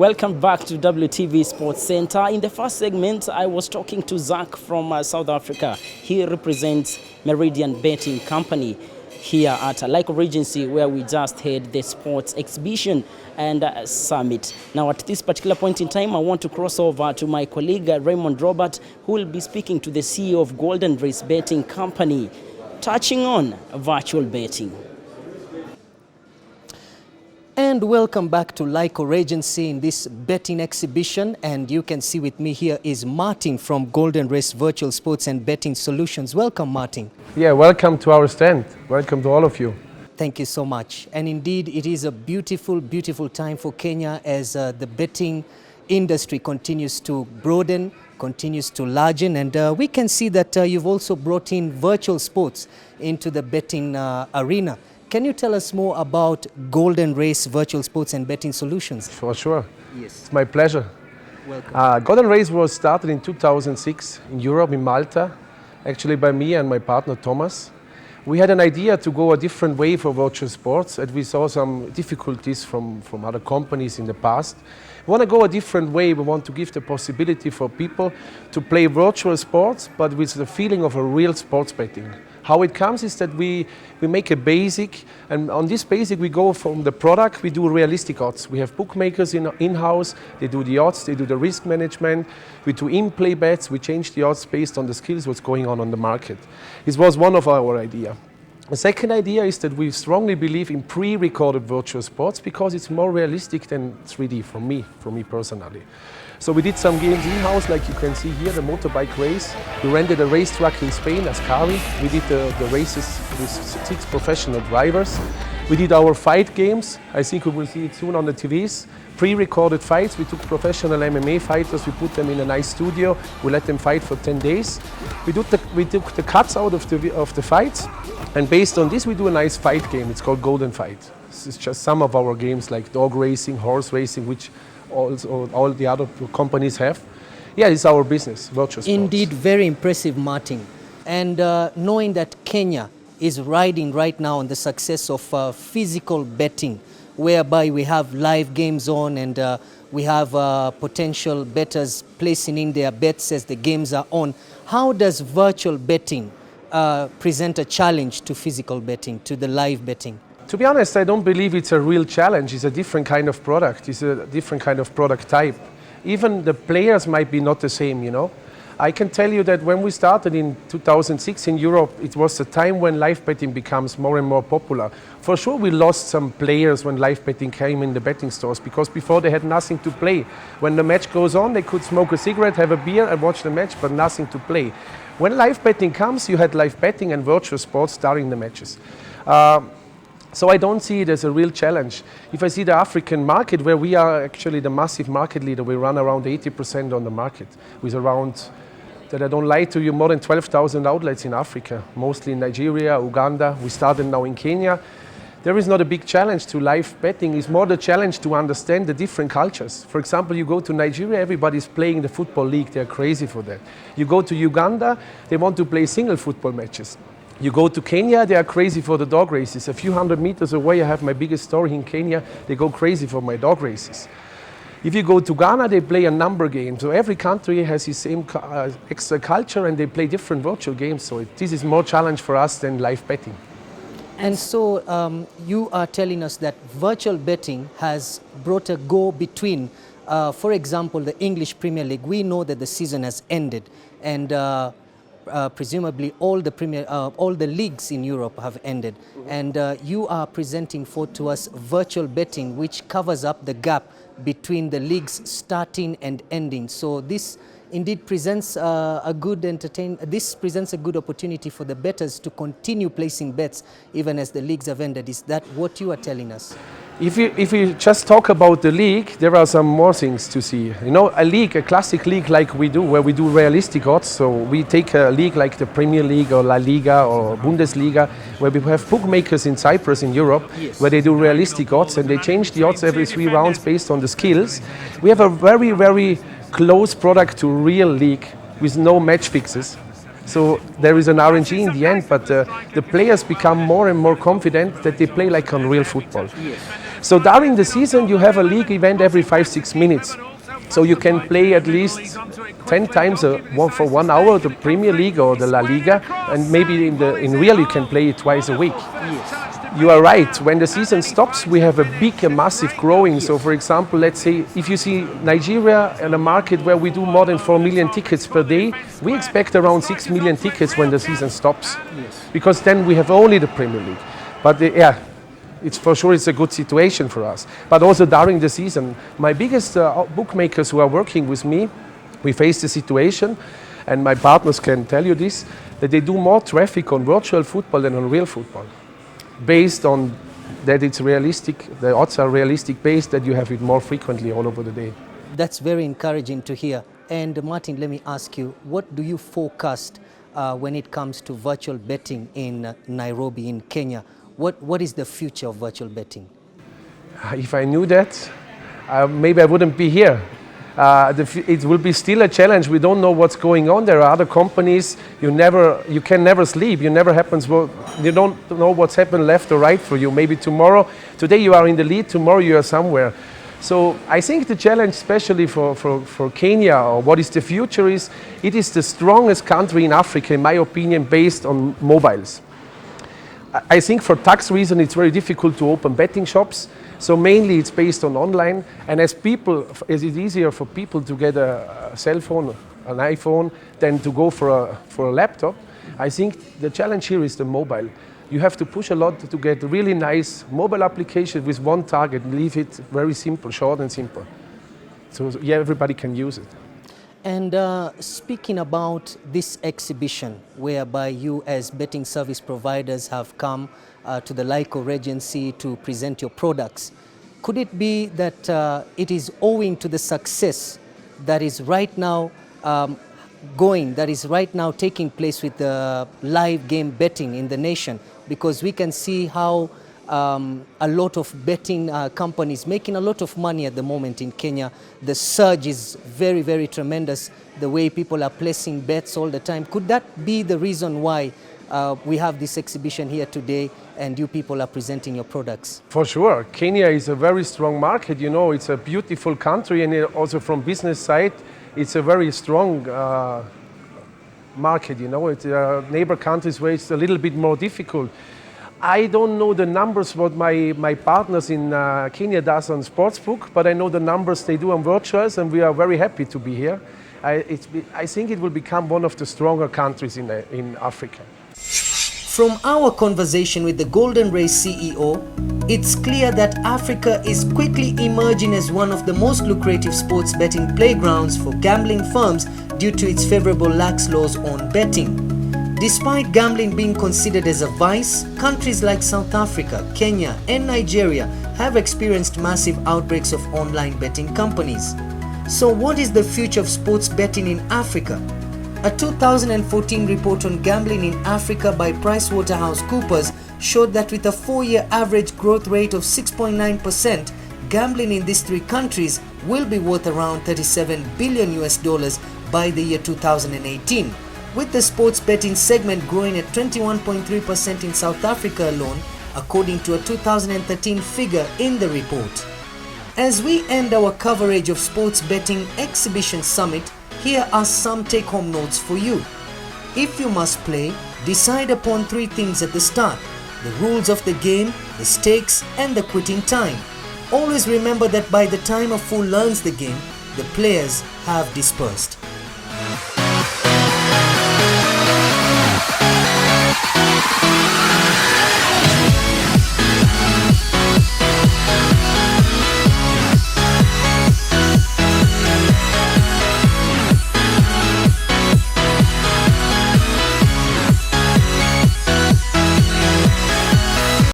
Welcome back to WTV Sports Center. In the first segment, I was talking to Zach from South Africa. He represents Meridian Betting Company here at Lyco Regency, where we just had the sports exhibition and summit. Now, at this particular point in time, I want to cross over to my colleague Raymond Robert, who will be speaking to the CEO of Golden Race Betting Company, touching on virtual betting. And welcome back to Lyco Regency in this betting exhibition. And you can see with me here is Martin from Golden Race Virtual Sports and Betting Solutions. Welcome, Martin. Yeah, welcome to our stand. Welcome to all of you. Thank you so much. And indeed, it is a beautiful, beautiful time for Kenya as the betting industry continues to broaden, continues to largen. And we can see that you've also brought in virtual sports into the betting arena. Can you tell us more about Golden Race Virtual Sports and Betting Solutions? For sure. Yes. It's my pleasure. Welcome. Golden Race was started in 2006 in Europe, in Malta, actually by me and my partner Thomas. We had an idea to go a different way for virtual sports, and we saw some difficulties from other companies in the past. We want to go a different way. We want to give the possibility for people to play virtual sports, but with the feeling of a real sports betting. How it comes is that we make a basic, and on this basic we go from the product, we do realistic odds. We have bookmakers in-house, they do the odds, they do the risk management, we do in-play bets, we change the odds based on the skills, what's going on the market. This was one of our ideas. The second idea is that we strongly believe in pre-recorded virtual sports because it's more realistic than 3D for me personally. So we did some games in-house, like you can see here, the motorbike race. We rented a racetrack in Spain, Ascari. We did the races with 6 professional drivers. We did our fight games. I think we will see it soon on the TVs. Pre-recorded fights. We took professional MMA fighters. We put them in a nice studio. We let them fight for 10 days. We took the cuts out of the fights. And based on this, we do a nice fight game. It's called Golden Fight. This is just some of our games like dog racing, horse racing, which also all the other companies have. Yeah, it's our business, virtual sports. Indeed, very impressive, Martin. And knowing that Kenya is riding right now on the success of physical betting, whereby we have live games on and we have potential bettors placing in their bets as the games are on. How does virtual betting present a challenge to physical betting, to the live betting? To be honest, I don't believe it's a real challenge. It's a different kind of product. It's a different kind of product type. Even the players might be not the same, you know. I can tell you that when we started in 2006 in Europe, it was a time when live betting becomes more and more popular. For sure, we lost some players when live betting came in the betting stores because before they had nothing to play. When the match goes on, they could smoke a cigarette, have a beer and watch the match, but nothing to play. When live betting comes, you had live betting and virtual sports starting the matches. So I don't see it as a real challenge. If I see the African market, where we are actually the massive market leader, we run around 80% on the market, with around, that I don't lie to you, more than 12,000 outlets in Africa, mostly in Nigeria, Uganda. We started now in Kenya. There is not a big challenge to live betting. It's more the challenge to understand the different cultures. For example, you go to Nigeria, everybody's playing the football league. They're crazy for that. You go to Uganda, they want to play single football matches. You go to Kenya, they are crazy for the dog races. A few hundred meters away, I have my biggest store in Kenya. They go crazy for my dog races. If you go to Ghana, they play a number game. So every country has its same extra culture and they play different virtual games. So this is more challenge for us than live betting. And so you are telling us that virtual betting has brought a go between, for example, the English Premier League. We know that the season has ended and presumably all the leagues in Europe have ended. And you are presenting to us virtual betting, which covers up the gap between the leagues starting and ending. So this indeed presents a good opportunity for the bettors to continue placing bets even as the leagues have ended. Is that what you are telling us? If you just talk about the league, there are some more things to see. You know, a classic league like we do, where we do realistic odds. So we take a league like the Premier League or La Liga or Bundesliga, where we have bookmakers in Cyprus in Europe, where they do realistic odds and they change the odds every 3 rounds based on the skills. We have a very, very close product to real league with no match fixes. So there is an RNG in the end, but the players become more and more confident that they play like on real football. So during the season, you have a league event every 5-6 minutes. So you can play at least 10 times for 1 hour the Premier League or the La Liga, and maybe in real you can play it twice a week. You are right. When the season stops, we have a big and massive growing. So, for example, let's say if you see Nigeria in a market where we do more than 4 million tickets per day, we expect around 6 million tickets when the season stops, because then we have only the Premier League. But yeah, it's for sure it's a good situation for us. But also during the season, my biggest bookmakers who are working with me, we face the situation, and my partners can tell you this, that they do more traffic on virtual football than on real football, based on that it's realistic, the odds are realistic, based that you have it more frequently all over the day. That's very encouraging to hear. And Martin, let me ask you, what do you forecast when it comes to virtual betting in Nairobi, in Kenya? What is the future of virtual betting? If I knew that, maybe I wouldn't be here. It will be still a challenge. We don't know what's going on. There are other companies. You can never sleep. You don't know what's happened left or right for you. Maybe today you are in the lead, tomorrow you are somewhere. So I think the challenge, especially for Kenya, or what is the future, is it is the strongest country in Africa, in my opinion, based on mobiles. I think for tax reasons it's very difficult to open betting shops. So mainly it's based on online, and as it's easier for people to get a cell phone, an iPhone, than to go for a laptop. I think the challenge here is the mobile. You have to push a lot to get really nice mobile application with one target, leave it very simple, short and simple. So yeah, everybody can use it. And speaking about this exhibition, whereby you as betting service providers have come to the Lyco Regency to present your products, could it be that it is owing to the success that is right now taking place with the live game betting in the nation? Because we can see how a lot of betting companies making a lot of money at the moment in Kenya. The surge is very, very tremendous, the way people are placing bets all the time. Could that be the reason why we have this exhibition here today and you people are presenting your products? For sure. Kenya is a very strong market. You know, it's a beautiful country, and also from business side, it's a very strong market. You know, it's neighbor countries where it's a little bit more difficult. I don't know the numbers what my partners in Kenya does on Sportsbook, but I know the numbers they do on virtuals, and we are very happy to be here. I think it will become one of the stronger countries in Africa. From our conversation with the Golden Race CEO, it's clear that Africa is quickly emerging as one of the most lucrative sports betting playgrounds for gambling firms due to its favorable lax laws on betting. Despite gambling being considered as a vice, countries like South Africa, Kenya, and Nigeria have experienced massive outbreaks of online betting companies. So what is the future of sports betting in Africa? A 2014 report on gambling in Africa by PricewaterhouseCoopers showed that with a 4-year average growth rate of 6.9%, gambling in these 3 countries will be worth around $37 billion by the year 2018. With the sports betting segment growing at 21.3% in South Africa alone, according to a 2013 figure in the report. As we end our coverage of Sports Betting Exhibition Summit, here are some take-home notes for you. If you must play, decide upon 3 things at the start: the rules of the game, the stakes, and the quitting time. Always remember that by the time a fool learns the game, the players have dispersed.